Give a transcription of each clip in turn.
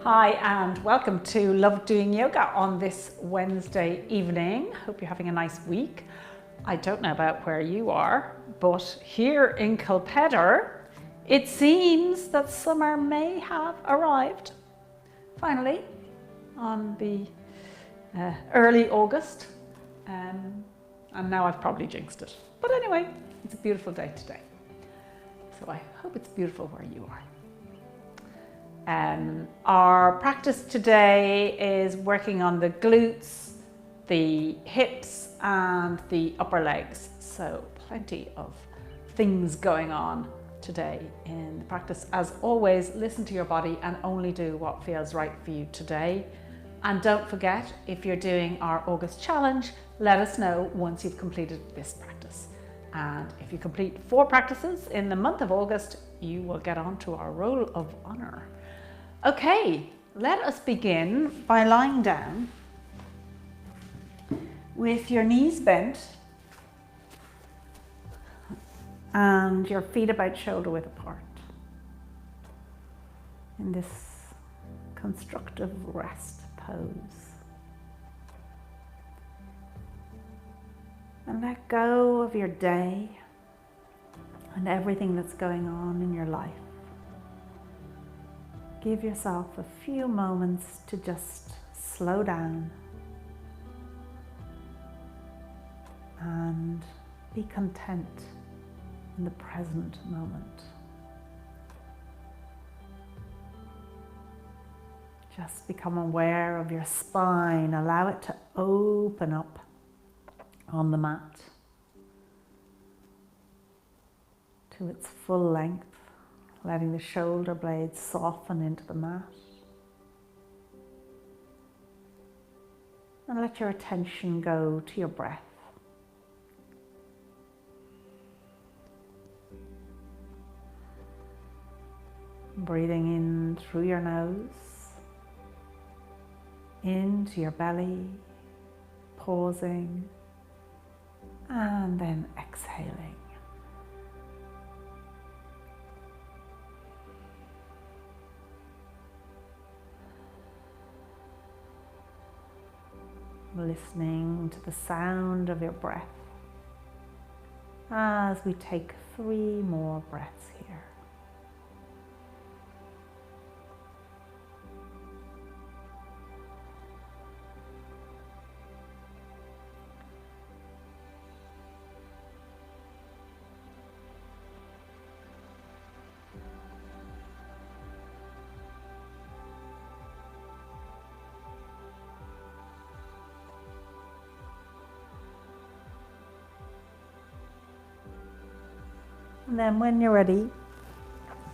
Hi and welcome to Love Doing Yoga on this Wednesday evening. Hope you're having a nice week. I don't know about where you are, but here in Kilpedder, it seems that summer may have arrived finally on the early August. And now I've probably jinxed it. But anyway, it's a beautiful day today. So I hope it's beautiful where you are. Our practice today is working on the glutes, the hips and the upper legs. So plenty of things going on today in the practice. As always, listen to your body and only do what feels right for you today. And don't forget, if you're doing our August challenge, let us know once you've completed this practice. And if you complete 4 practices in the month of August, you will get onto our roll of honor. Okay, let us begin by lying down with your knees bent and your feet about shoulder width apart in this constructive rest pose. And let go of your day and everything that's going on in your life. Give yourself a few moments to just slow down and be content in the present moment. Just become aware of your spine. Allow it to open up on the mat to its full length. Letting the shoulder blades soften into the mat. And let your attention go to your breath. Breathing in through your nose, into your belly, pausing, and then exhaling. Listening to the sound of your breath as we take 3 more breaths here. And then when you're ready,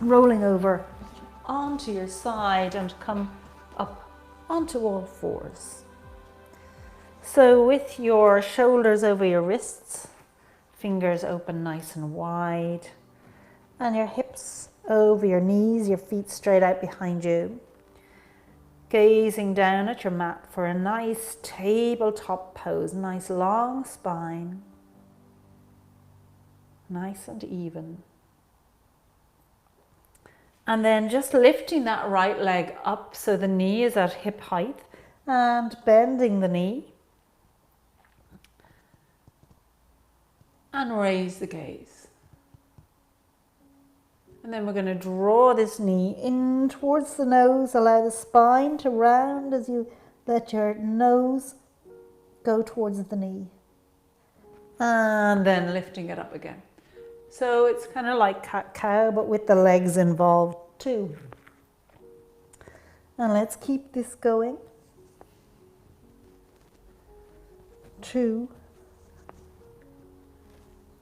rolling over onto your side and come up onto all 4s. So with your shoulders over your wrists, fingers open nice and wide, and your hips over your knees, your feet straight out behind you. Gazing down at your mat for a nice tabletop pose, nice long spine. Nice and even. And then just lifting that right leg up so the knee is at hip height and bending the knee. And raise the gaze. And then we're going to draw this knee in towards the nose. Allow the spine to round as you let your nose go towards the knee. And then lifting it up again. So it's kind of like cat-cow, but with the legs involved too. And let's keep this going. 2,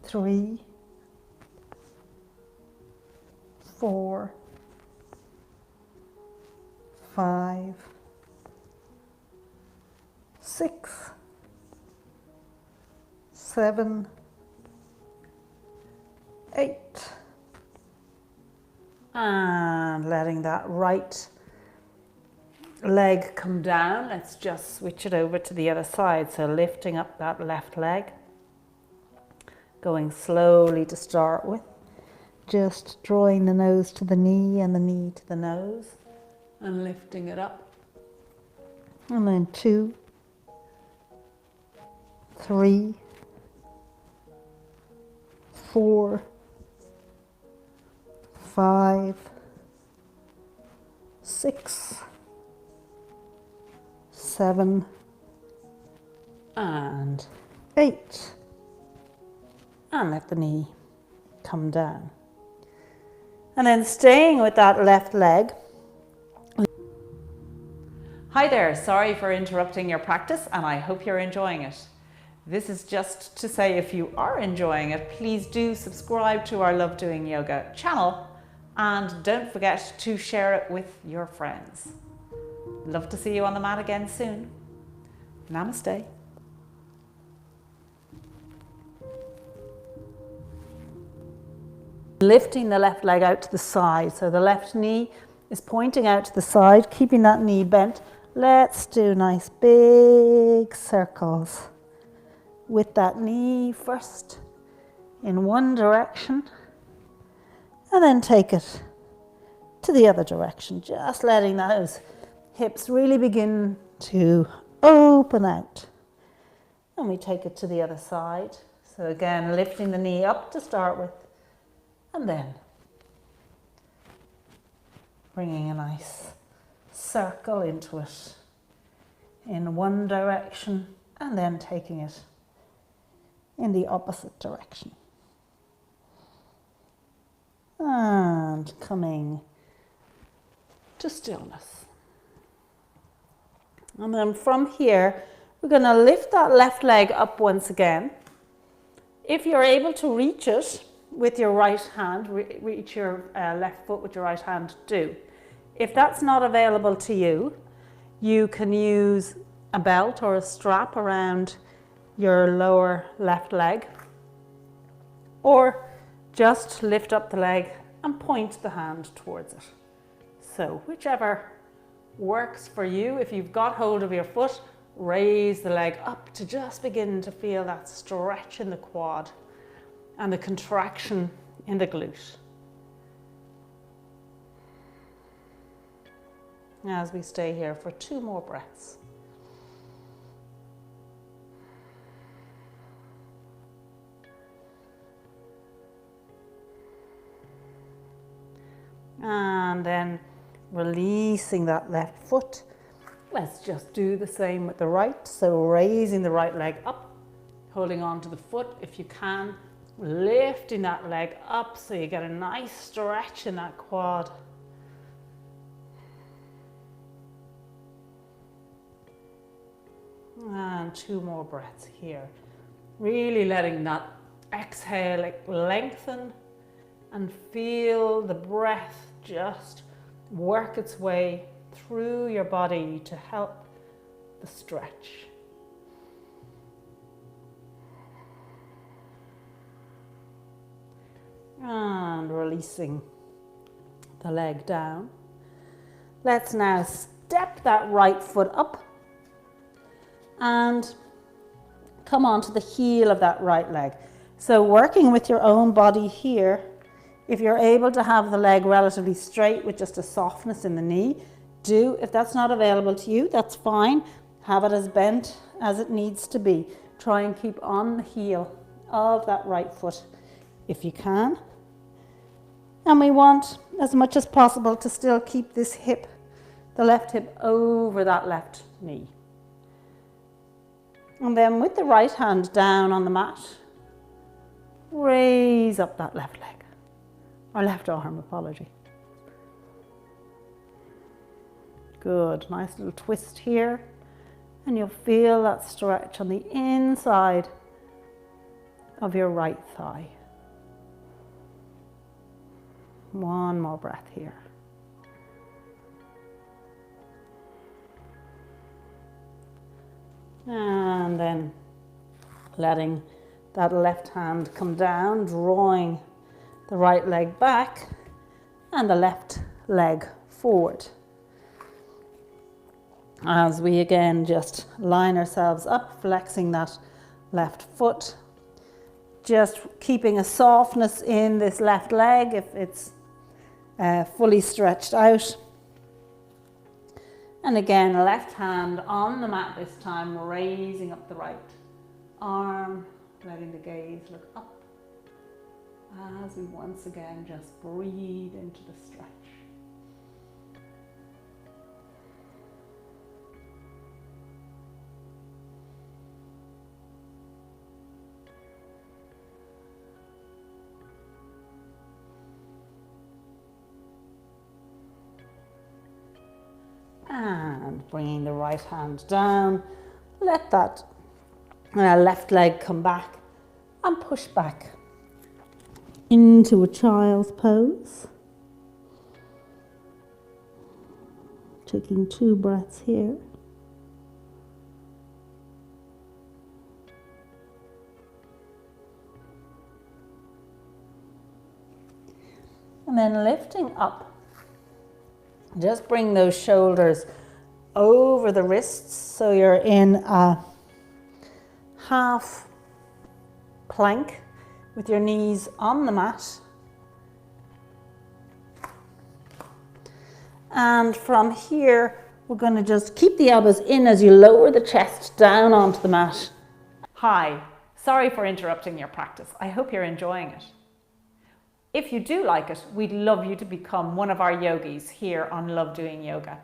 3, 4, 5, 6, 7, 8. And letting that right leg come down. Let's just switch it over to the other side. So lifting up that left leg. Going slowly to start with. Just drawing the nose to the knee and the knee to the nose. and lifting it up. And then 2, 3, 4, 5, 6, 7, And 8. And let the knee come down. And then staying with that left leg. Hi there, sorry for interrupting your practice and I hope you're enjoying it. This is just to say if you are enjoying it, please do subscribe to our Love Doing Yoga channel and don't forget to share it with your friends. Love to see you on the mat again soon. Namaste. Lifting the left leg out to the side. So the left knee is pointing out to the side, keeping that knee bent. Let's do nice big circles with that knee first in one direction and then take it to the other direction. Just letting those hips really begin to open out. And we take it to the other side. So again, lifting the knee up to start with. And then bringing a nice circle into it in one direction and then taking it in the opposite direction. And coming to stillness. And then from here, we're going to lift that left leg up once again. If you're able to reach it with your right hand, reach your left foot with your right hand, do. If that's not available to you, you can use a belt or a strap around your lower left leg, or just lift up the leg and point the hand towards it. So whichever works for you. If you've got hold of your foot, raise the leg up to just begin to feel that stretch in the quad and the contraction in the glute. As we stay here for 2 more breaths. And then releasing that left foot. Let's just do the same with the right. So raising the right leg up, holding on to the foot if you can, lifting that leg up so you get a nice stretch in that quad. And 2 more breaths here. Really letting that exhale lengthen and feel the breath just work its way through your body to help the stretch. And releasing the leg down. Let's now step that right foot up and come onto the heel of that right leg. So working with your own body here, if you're able to have the leg relatively straight with just a softness in the knee, do. If that's not available to you, that's fine. Have it as bent as it needs to be. Try and keep on the heel of that right foot if you can. And we want, as much as possible, to still keep this hip, the left hip, over that left knee. And then with the right hand down on the mat, raise up that left leg, or left arm, apology. Good, nice little twist here. And you'll feel that stretch on the inside of your right thigh. 1 more breath here. And then letting that left hand come down, drawing the right leg back and the left leg forward. As we again just line ourselves up, flexing that left foot, just keeping a softness in this left leg if it's fully stretched out. And again, left hand on the mat this time, raising up the right arm, letting the gaze look up as we once again just breathe into the stretch. And bringing the right hand down, let that left leg come back and push back into a child's pose. Taking 2 breaths here. And then lifting up. Just bring those shoulders over the wrists so you're in a half plank with your knees on the mat. And from here, we're going to just keep the elbows in as you lower the chest down onto the mat. Hi, sorry for interrupting your practice. I hope you're enjoying it. If you do like it, we'd love you to become one of our yogis here on Love Doing Yoga.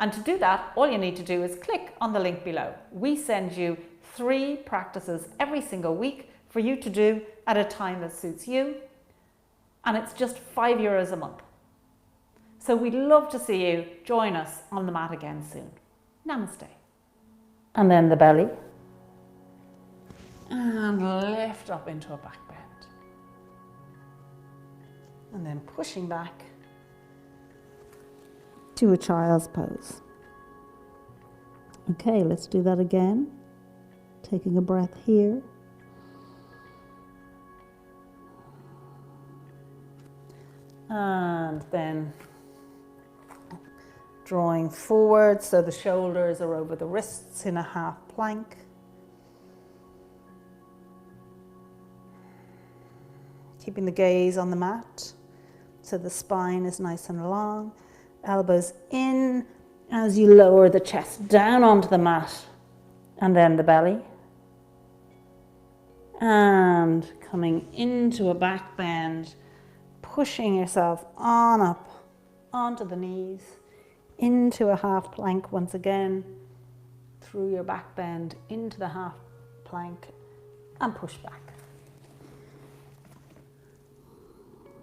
And to do that, all you need to do is click on the link below. We send you 3 practices every single week for you to do at a time that suits you. And it's just €5 a month. So we'd love to see you join us on the mat again soon. Namaste. And then the belly. And lift up into a back bend. And then pushing back to a child's pose. Okay, let's do that again. Taking a breath here. And then drawing forward so the shoulders are over the wrists in a half plank. Keeping the gaze on the mat so the spine is nice and long. Elbows in as you lower the chest down onto the mat, and then the belly. And coming into a back bend, pushing yourself on up onto the knees, into a half plank once again, through your back bend, into the half plank, and push back.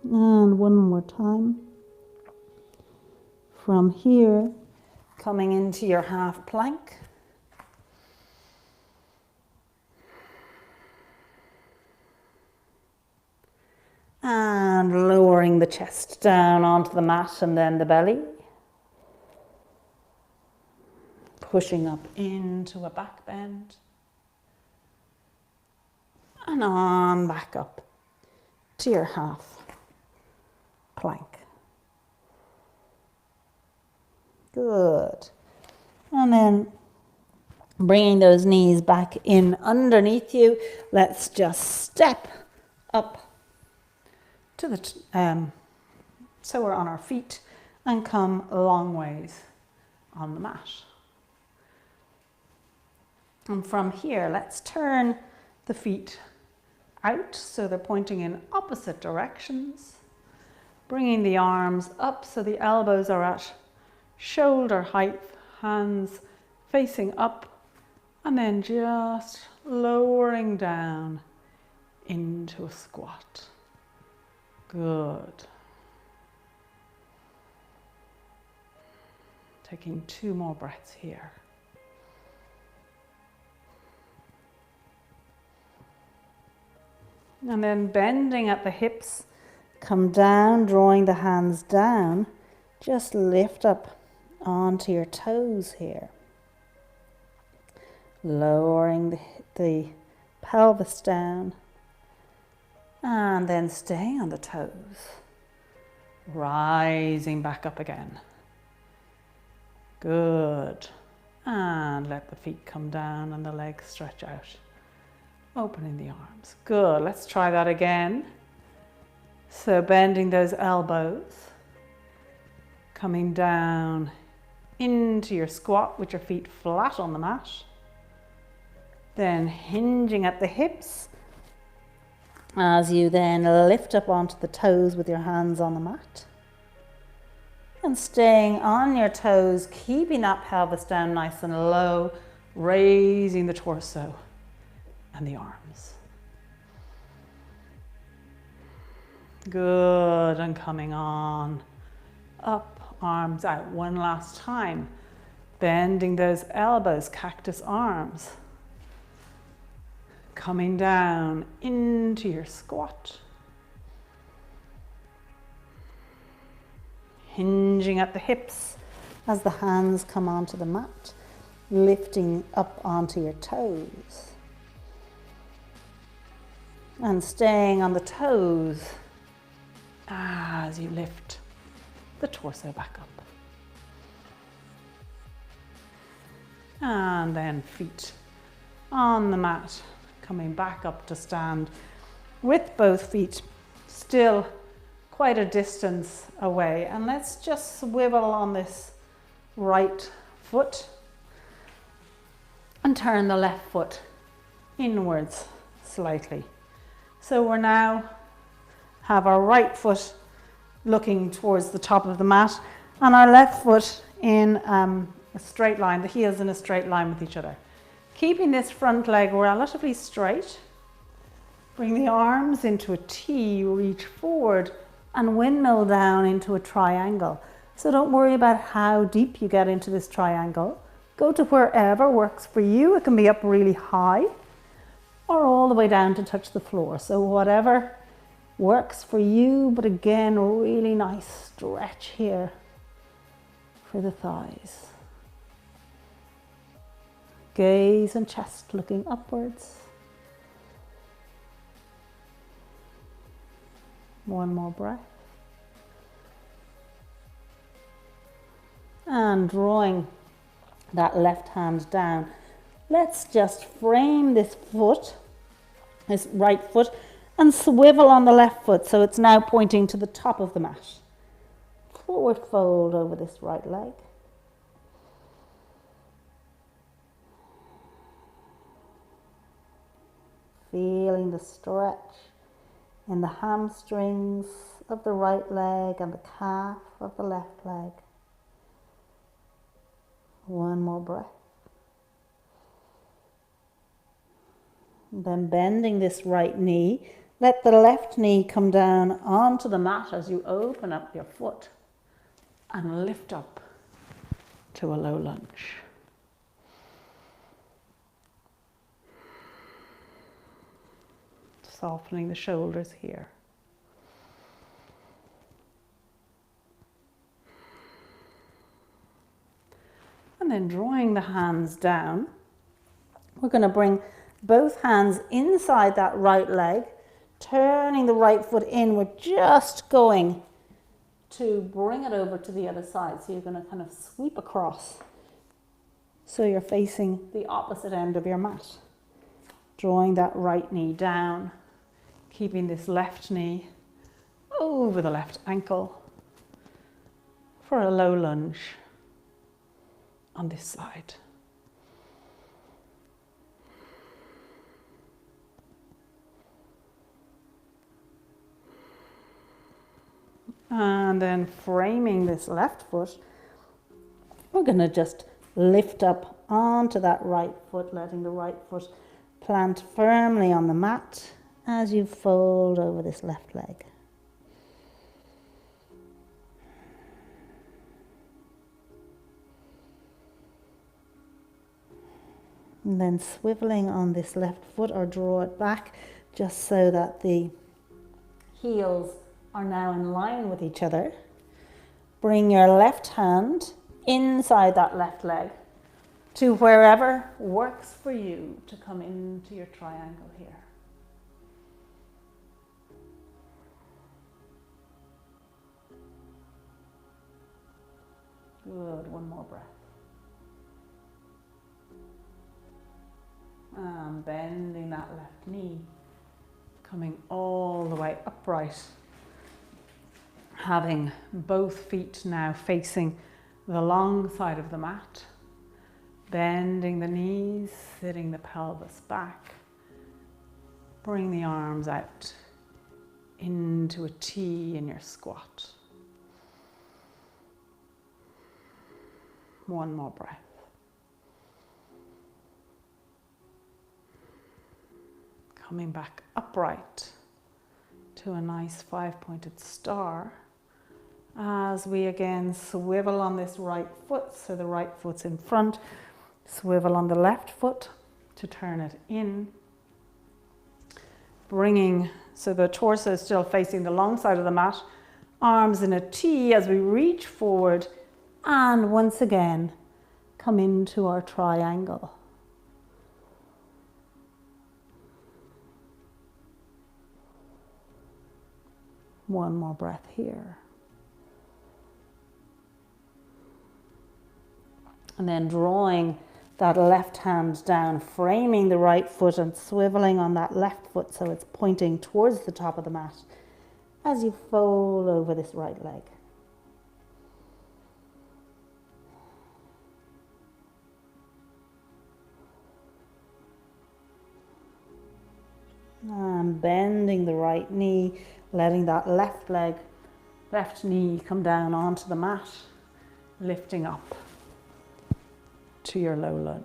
And one more time. From here, coming into your half plank. And lowering the chest down onto the mat and then the belly. Pushing up into a back bend. And on back up to your half plank. Good. And then bringing those knees back in underneath you, let's just step up to the, so we're on our feet and come a long ways on the mat. And from here, let's turn the feet out so they're pointing in opposite directions. Bringing the arms up so the elbows are at shoulder height, hands facing up, and then just lowering down into a squat. Good. Taking 2 more breaths here. And then bending at the hips, come down, drawing the hands down, just lift up onto your toes here. Lowering the pelvis down and then staying on the toes. Rising back up again. Good. And let the feet come down and the legs stretch out. Opening the arms. Good. Let's try that again. So bending those elbows. Coming down into your squat with your feet flat on the mat. Then hinging at the hips as you then lift up onto the toes with your hands on the mat. And staying on your toes, keeping that pelvis down nice and low, raising the torso and the arms. Good, and coming on, up, arms out. One last time, bending those elbows, cactus arms. Coming down into your squat. Hinging at the hips as the hands come onto the mat, lifting up onto your toes. And staying on the toes as you lift the torso back up. And then feet on the mat, coming back up to stand with both feet still quite a distance away. And let's just swivel on this right foot and turn the left foot inwards slightly. So we're now have our right foot looking towards the top of the mat and our left foot in a straight line, the heels in a straight line with each other. Keeping this front leg relatively straight, bring the arms into a T, reach forward and windmill down into a triangle. So don't worry about how deep you get into this triangle. Go to wherever works for you. It can be up really high or all the way down to touch the floor. So whatever works for you, but again, a really nice stretch here for the thighs. Gaze and chest looking upwards. One more breath. And drawing that left hand down, let's just frame this foot, this right foot, and swivel on the left foot so it's now pointing to the top of the mat. Forward fold over this right leg. Feeling the stretch in the hamstrings of the right leg and the calf of the left leg. One more breath. And then bending this right knee, let the left knee come down onto the mat as you open up your foot and lift up to a low lunge. Softening the shoulders here. And then drawing the hands down, we're going to bring both hands inside that right leg, turning the right foot in. We're just going to bring it over to the other side. So you're going to kind of sweep across. So you're facing the opposite end of your mat. Drawing that right knee down, keeping this left knee over the left ankle for a low lunge on this side. And then framing this left foot, we're going to just lift up onto that right foot, letting the right foot plant firmly on the mat as you fold over this left leg. And then swiveling on this left foot or draw it back just so that the heels are now in line with each other. Bring your left hand inside that left leg to wherever works for you to come into your triangle here. Good, one more breath. And bending that left knee, coming all the way upright. Having both feet now facing the long side of the mat, bending the knees, sitting the pelvis back. Bring the arms out into a T in your squat. One more breath. Coming back upright to a nice 5-pointed star as we again swivel on this right foot, so the right foot's in front, swivel on the left foot to turn it in, bringing, so the torso is still facing the long side of the mat, arms in a T as we reach forward, and once again come into our triangle. One more breath here. And then drawing that left hand down, framing the right foot and swiveling on that left foot so it's pointing towards the top of the mat as you fold over this right leg. And bending the right knee, letting that left leg, left knee come down onto the mat, lifting up to your low lunge.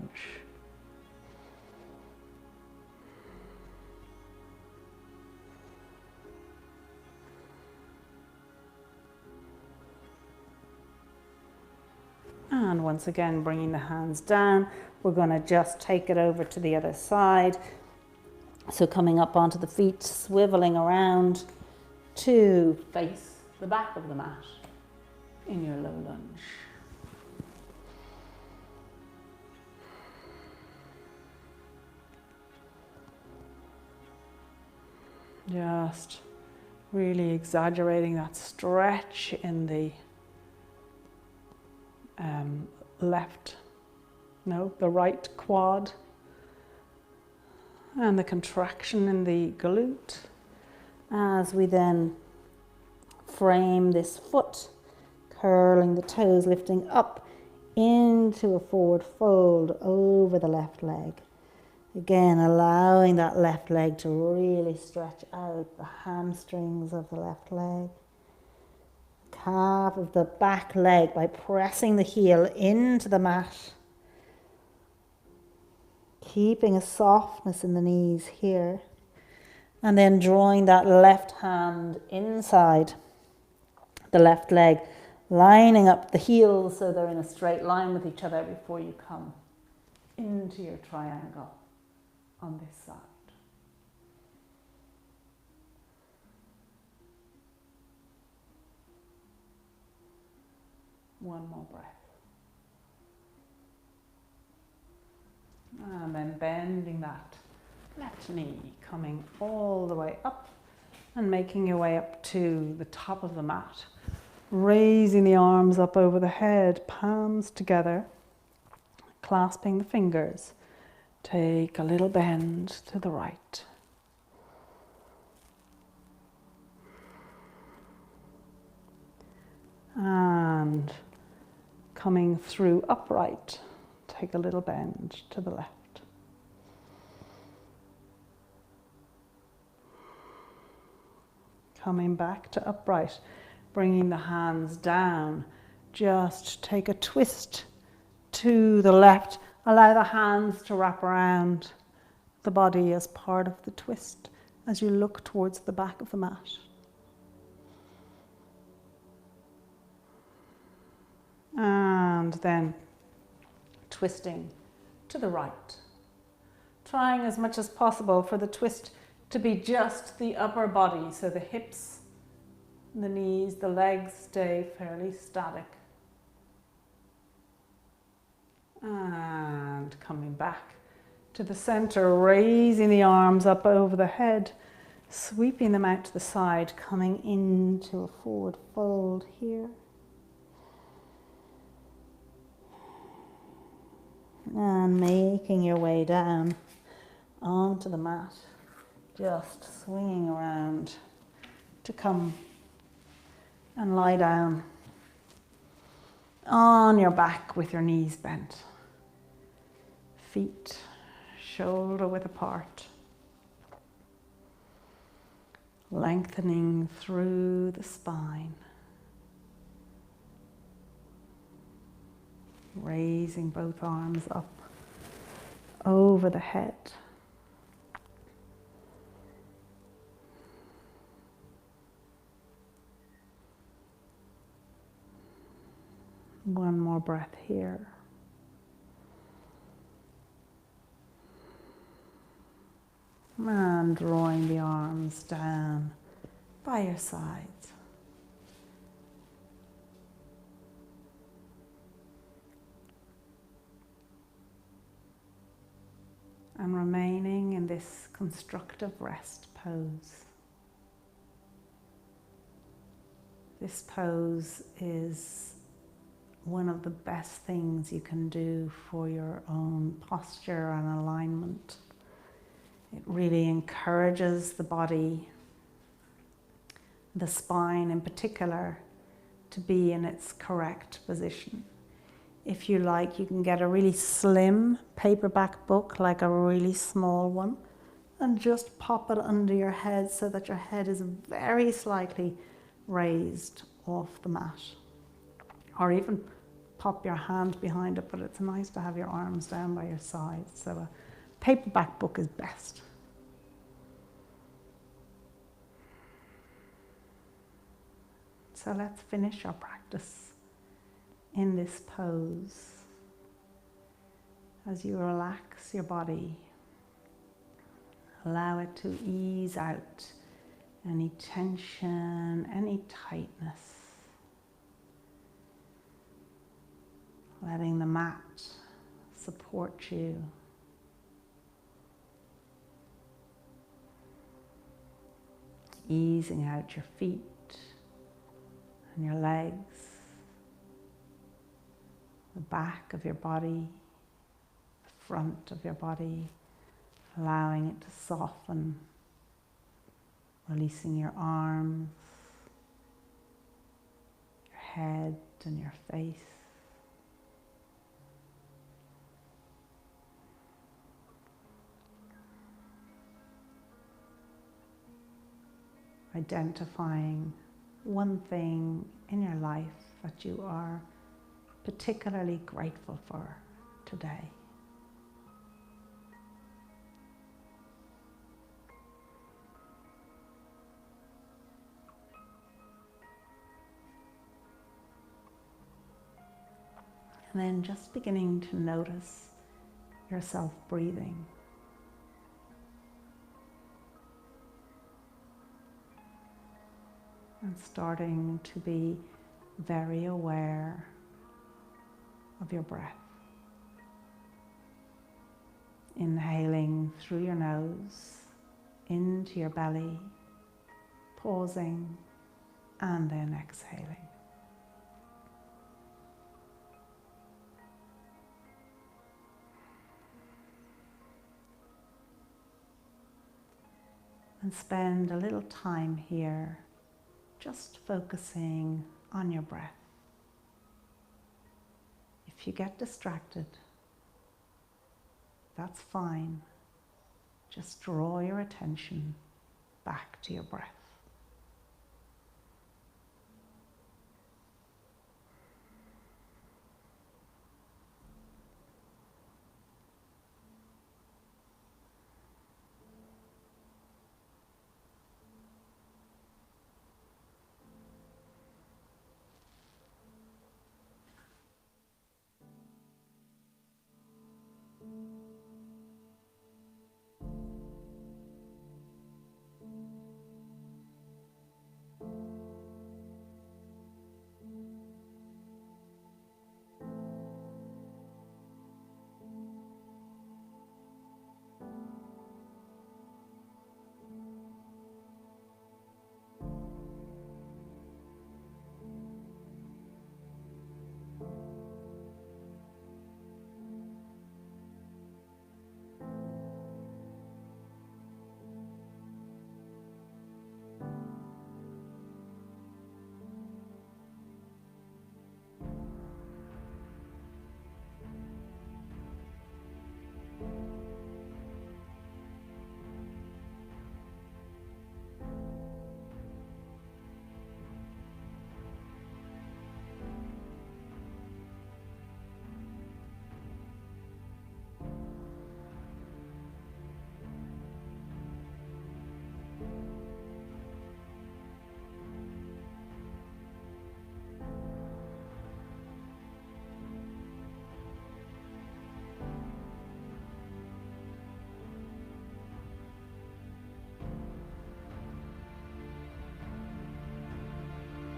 And once again, bringing the hands down, we're going to just take it over to the other side. So coming up onto the feet, swiveling around to face the back of the mat in your low lunge. Just really exaggerating that stretch in the the right quad, and the contraction in the glute as we then frame this foot, curling the toes, lifting up into a forward fold over the left leg. Again, allowing that left leg to really stretch out the hamstrings of the left leg. Calf of the back leg by pressing the heel into the mat. Keeping a softness in the knees here. And then drawing that left hand inside the left leg, lining up the heels so they're in a straight line with each other before you come into your triangle on this side. One more breath. And then bending that left knee, coming all the way up and making your way up to the top of the mat. Raising the arms up over the head, palms together, clasping the fingers. Take a little bend to the right. And coming through upright, take a little bend to the left. Coming back to upright, bringing the hands down. Just take a twist to the left. Allow the hands to wrap around the body as part of the twist as you look towards the back of the mat. And then twisting to the right. Trying as much as possible for the twist to be just the upper body, so the hips, the knees, the legs stay fairly static. And coming back to the center, raising the arms up over the head, sweeping them out to the side, coming into a forward fold here. And making your way down onto the mat, just swinging around to come and lie down on your back with your knees bent. Feet shoulder width apart. Lengthening through the spine. Raising both arms up over the head. One more breath here. And drawing the arms down by your sides. And remaining in this constructive rest pose. This pose is one of the best things you can do for your own posture and alignment. It really encourages the body, the spine in particular, to be in its correct position. If you like, you can get a really slim paperback book, like a really small one, and just pop it under your head so that your head is very slightly raised off the mat. Or even pop your hand behind it, but it's nice to have your arms down by your sides. So a paperback book is best. So let's finish our practice in this pose. As you relax your body, allow it to ease out any tension, any tightness. Letting the mat support you. Easing out your feet and your legs, the back of your body, the front of your body, allowing it to soften, releasing your arms, your head and your face. Identifying one thing in your life that you are particularly grateful for today. And then just beginning to notice yourself breathing. And starting to be very aware of your breath. Inhaling through your nose, into your belly, pausing, and then exhaling. And spend a little time here just focusing on your breath. If you get distracted, that's fine. Just draw your attention back to your breath.